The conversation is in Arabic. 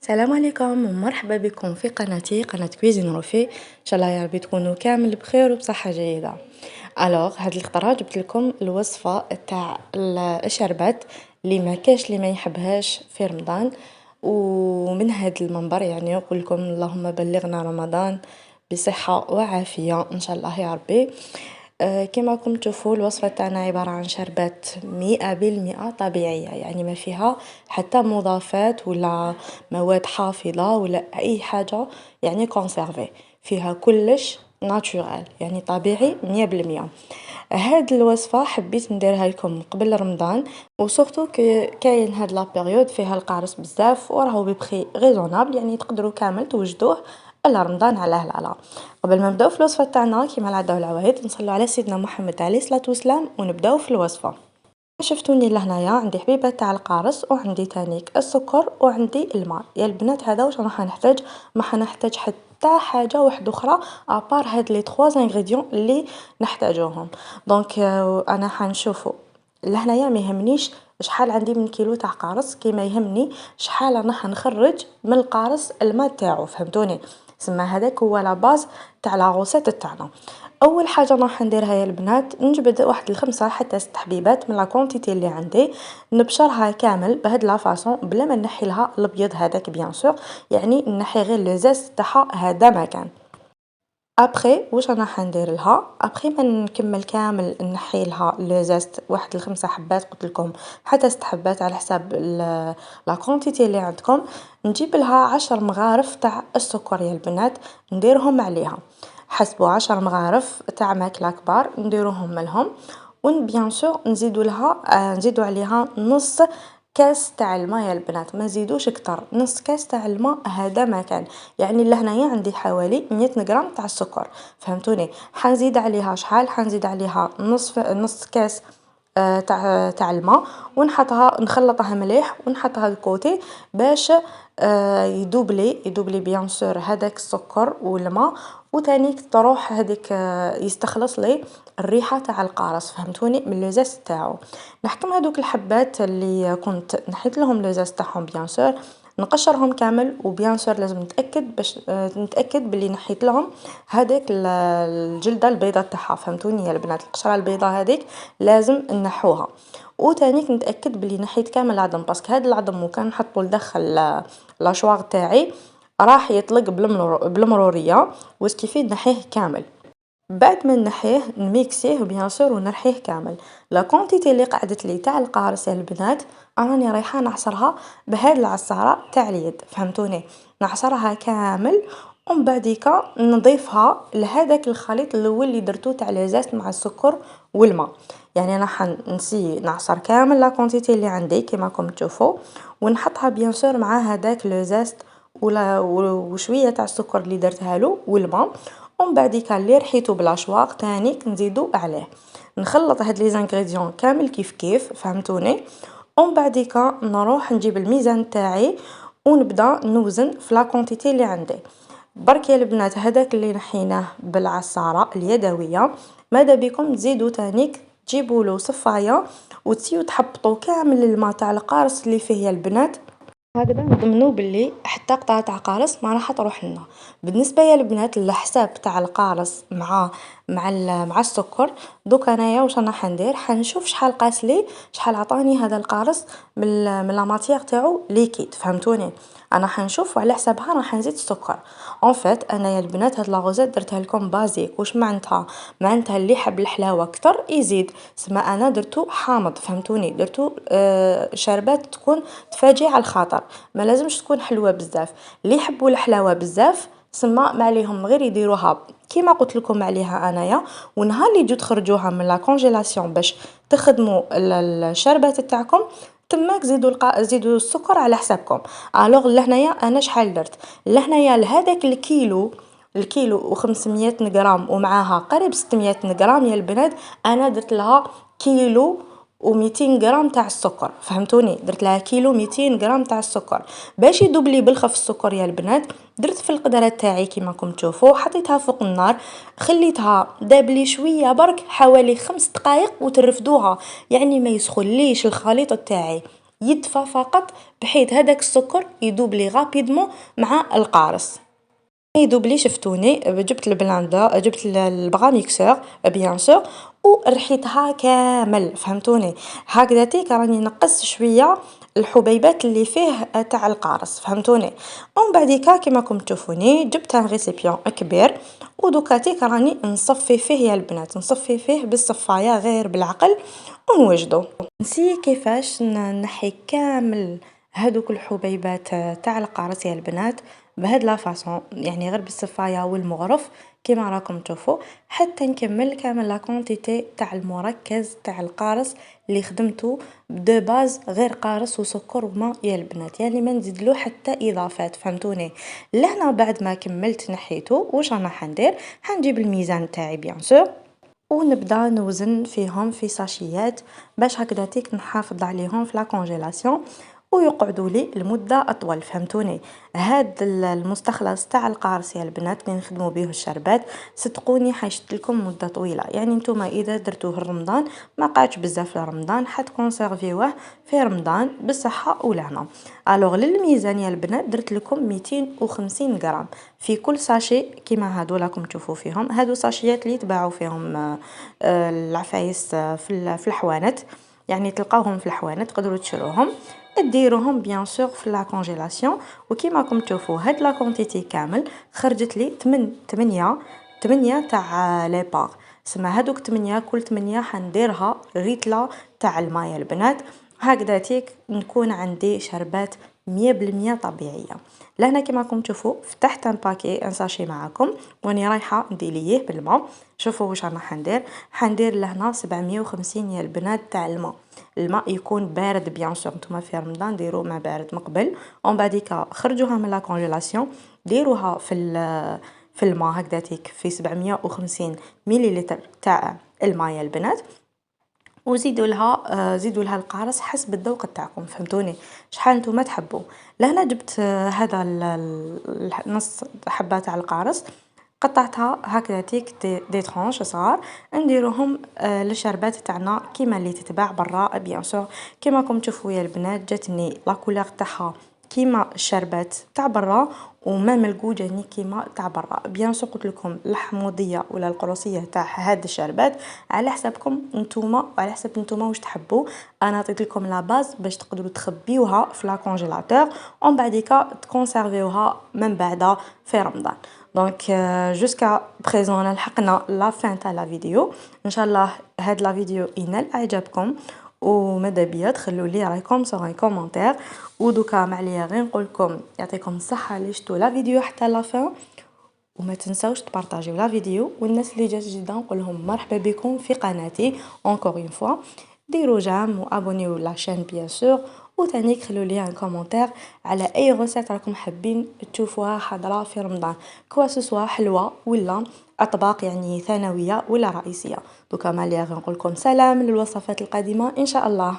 السلام عليكم ومرحبا بكم في قناتي قناة كويزين روفي. ان شاء الله يا ربي تكونوا كامل بخير وبصحه جيده. هاد الخطره جبت لكم الوصفه تاع الشربات اللي ما كاش اللي ما يحبهاش في رمضان، ومن هاد المنبر يعني نقول لكم اللهم بلغنا رمضان بصحه وعافيه ان شاء الله يا ربي. كما راكم تشوفوا الوصفه تاعنا عباره عن شربات 100% طبيعيه، يعني ما فيها حتى مضافات ولا مواد حافظه ولا اي حاجه يعني كونسيرفي، فيها كلش ناتورال يعني طبيعي 100%. هاد الوصفه حبيت نديرها لكم قبل رمضان، وسورتو كاين هاد لا بيريود فيها القارص بزاف وراهو ببخي ريزونابل، يعني تقدروا كامل توجدوه الا رمضان على هلاله. قبل ما نبداو في الوصفه تاعنا كيما العاده والعوايد نصلوا على سيدنا محمد عليه الصلاه والسلام ونبداو في الوصفه. شفتوني لهنايا عندي حبيبه تاع القارص وعندي تانيك السكر وعندي الماء يا البنات. هذا واش راح نحتاج، ما حنحتاج حتى حاجه واحده اخرى ابار هاد لي 3 انغريديون اللي نحتاجوهم. دونك انا حنشوفوا لهنايا ما يهمنيش شحال عندي من كيلو تاع قارص، كيما يهمني شحال انا حنخرج من القارص الماء تاعو، فهمتوني؟ سما هذاك هو لا باز تاع لا غوسيت تاعنا. اول حاجه راح نديرها يا البنات نجبد واحد الخمسة حتى 6 حبيبات من لا كونتيتي اللي عندي، نبشرها كامل بهاد لا فاصون بلا ما نحي لها الابيض هذاك بيان سور، يعني نحي غير لو زاز تاعها هذا ما كان. ابخي واش انا حندير لها ابخي ما نكمل كامل نحي لها لو زاست واحد الخمسة حبات قلت لكم حتى 6 حبات على حساب لا كونتيتي اللي عندكم. نجيب لها 10 مغارف تاع السكر يا البنات نديرهم عليها، حسبوا 10 مغارف تاع ماكله كبار نديروهم لهم، ون بيان سور نزيدوا لها نزيدوا عليها نص كاس تاع الماء يا البنات، ما نزيدوش كتر، نص كاس تاع الماء هذا ما كان، يعني لهنايا عندي حوالي 100 غرام تاع السكر، فهمتوني؟ حنزيد عليها شحال، حنزيد عليها نص كاس تاع الماء ونحطها نخلطها مليح ونحطها لكوتي باش يدوبلي بيان سور هذاك السكر والماء، وتانيك تروح هذيك يستخلص لي الريحه تاع القارص، فهمتوني؟ من لوزاس تاعو. نحكم هذوك الحبات اللي كنت نحيت لهم لوزاس تاعهم بيان سور نقشرهم كامل، وبيان سور لازم نتاكد باش نتاكد باللي نحيت لهم هذاك الجلده البيضاء تاعها، فهمتوني يا البنات؟ القشره البيضاء هذيك لازم نحوها، وتانيك نتاكد باللي نحيت كامل العظم، باسكو هذا العظم وكان نحطو لداخل لاشواغ تاعي راح يطلق بالمروريه وسكيفي نحيه كامل. بعد ما نحيه نميكسيه بيان سور ونرحيه كامل. لا كونتيتي اللي قعدت لي تاع القارص يا البنات راني رايحه نعصرها بهاد العصاره تاع اليد، فهمتوني؟ نعصرها كامل ومن بعديكا نضيفها لهذاك الخليط الاول اللي درتو تاع لازاست مع السكر والماء. يعني انا حنسي نعصر كامل لا كونتيتي اللي عندي كيما راكم تشوفوا، ونحطها بيان سور مع هذاك لازاست وشويه تاع السكر اللي درتها له والماء، ومن بعديكا اللي رحيتو بالاشواق تاني نزيدو عليه. نخلط هاد لي زانغريديون كامل كيف كيف، فهمتوني؟ ومن بعديكا نروح نجيب الميزان تاعي ونبدا نوزن في لا كونتيتي اللي عندي. برك يا البنات هذاك اللي نحيناه بالعصاره اليدويه ماذا بكم تزيدوا تانيك تجيبوا له صفايه وتسيو تحبطوا كامل الماء تاع القارص اللي فيه يا البنات، هكذا نضمنوا باللي حتى قطعه تاع قارص ما راح تروح لنا. بالنسبه يا البنات الحساب تاع القارص مع السكر، دوك انايا واش راح ندير، حنشوف شحال قاس لي، شحال عطاني هذا القارص من لا ماتيير تاعو ليكيد، فهمتوني؟ انا حنشوف وعلى حسابها راح نزيد السكر. اون فيت انا يا البنات هاد لاغوزيت درتها لكم بازيك، واش معناتها اللي يحب الحلاوه اكثر يزيد، سما انا درتو حامض، فهمتوني؟ درتو شربات تكون تفاجئ على الخاطر، ما لازمش تكون حلوه بزاف. اللي يحبوا الحلاوه بزاف سما ما عليهم غير يديروها كيما قلت لكم عليها انايا، ونهار اللي تجو تخرجوها من لا كونجيلاسيون باش تخدموا الشربات تاعكم تماك زيدوا السكر على حسابكم. الوغ لهنايا انا شحال درت لهنايا لهذاك الكيلو و500 غرام ومعاها قريب 600 غرام يا البنات، انا درت لها كيلو و200 غرام تاع السكر، فهمتوني؟ درت لها كيلو 200 غرام تاع السكر باش يدوبلي بالخف السكر يا البنات. درت في القدره تاعي كيما راكم تشوفوا حطيتها فوق النار، خليتها دابلي شويه برك حوالي 5 دقائق وترفدوها، يعني ما يسخنليش الخليط تاعي يدفى فقط بحيث هذاك السكر يذوب لي غابيدمون مع القارص. يذوب لي شفتوني جبت البلاندر، جبت البغا ميكسور بيان سور ورحيتها كامل فهمتوني. هكذاتيك راني نقصت شويه الحبيبات اللي فيه تاع القارص فهمتوني. ومن بعديكا كيما راكم تشوفوني جبت ان ريسيبيون كبير ودوكاتيك راني نصفي فيه يا البنات، نصفي فيه بالصفايه غير بالعقل ونوجدو. نسي كيفاش نحي كامل هادوك الحبيبات تاع القارص يا البنات بهاد لا فاصون، يعني غير بالصفايه والمغرف كيما راكم تشوفوا حتى نكمل كامل لا كونتيتي تاع المركز تاع القارص اللي خدمته دو باز غير قارص وسكر وماء يا البنات، يعني ما نزيدلو حتى اضافات فهمتوني. لهنا بعد ما كملت نحيته واش رانا حندير، حنجيب الميزان تاعي بيان سور ونبدا نوزن فيهم في ساشيات باش هكذاتيك نحافظ عليهم في لا كونجيلاسيون ويقعدوا لي لمده اطول فهمتوني. هاد المستخلص تاع القارص يا البنات اللي نخدموا به الشربات صدقوني حيشد لكم مده طويله، يعني نتوما اذا درتوه رمضان ما قعدش بزاف لرمضان حتكونسيرفيوه في رمضان بالصحه والهنا. الوغ للميزان يا البنات درت لكم 250 غرام في كل ساشي كيما هادو راكم تشوفوا فيهم، هادو ساشيات اللي يتباعوا فيهم العفايس في الحوانت، يعني تلقاوهم في الحوانت تقدروا تشروهم ديروهم بيان سور في لا كونجيلاسيون. وكيما راكم تشوفوا هاد لا كونتيتي كامل خرجت لي 8 تاع لي بار، سما هادوك 8 كل 8 حنديرها ريتلا تاع الماء يا البنات هكذاتيك نكون عندي شربات 100% طبيعيه. لهنا كيما راكم تشوفوا فتحت ان باكي ان ساشي معاكم واني رايحه نديليه بالماء. شوفوا واش رانا حندير لهنا 750 يا البنات تاع الماء. الماء يكون بارد بيان سور، نتوما في رمضان ديروه ما بارد من قبل ومن بعديك خرجوها من لا كونجيلاسيون ديروها في الماء هكذاتيك في 750 مليلتر تاع الماء يا البنات وزيدوا لها زيدوا لها القارص حسب الذوق تاعكم فهمتوني شحال نتوما تحبوا. لهنا جبت هذا نص حبه تاع القارص قطعتها هكذاتيك دي ترونش صغار نديروهم للشربات تاعنا كيما اللي تتباع برا بيان سور. كيما راكم تشوفوا يا البنات جاتني لا كولور تاعها كيما الشربات تاع برا ومام الكو جاني كيما تاع برا بيان سور. قلت لكم الحموضيه ولا القروصيه تاع هاد الشربات على حسابكم نتوما وعلى حساب نتوما واش تحبوا. انا عطيت لكم لا باز باش تقدروا تخبيوها في لا كونجيلاتور ومن بعديكا تكونسيرفيوها من بعد في رمضان. دونك جوسكا بريزون لحقنا لا فين تاع لا فيديو. ان شاء الله هاد لا فيديو ينال اعجابكم وماذا بيا تخلوا لي رايكم سوغ كومونتير. ودوكا معليا غير نقول لكم يعطيكم الصحه اللي شفتوا لا فيديو حتى لا فين وما تنساوش تبارطاجيو لا فيديو. والناس اللي جات جديده نقول لهم مرحبا بكم في قناتي اونكور اون فوا. ديروا جام وابونيو لاشين بيان سور وثاني خلوا لي ان كومونتير على اي غوسيت راكم حابين تشوفوها حاضره في رمضان كوا سوسوا حلوه ولا اطباق يعني ثانويه ولا رئيسيه. دوكا ماليا غير نقول لكم سلام للوصفات القادمه ان شاء الله.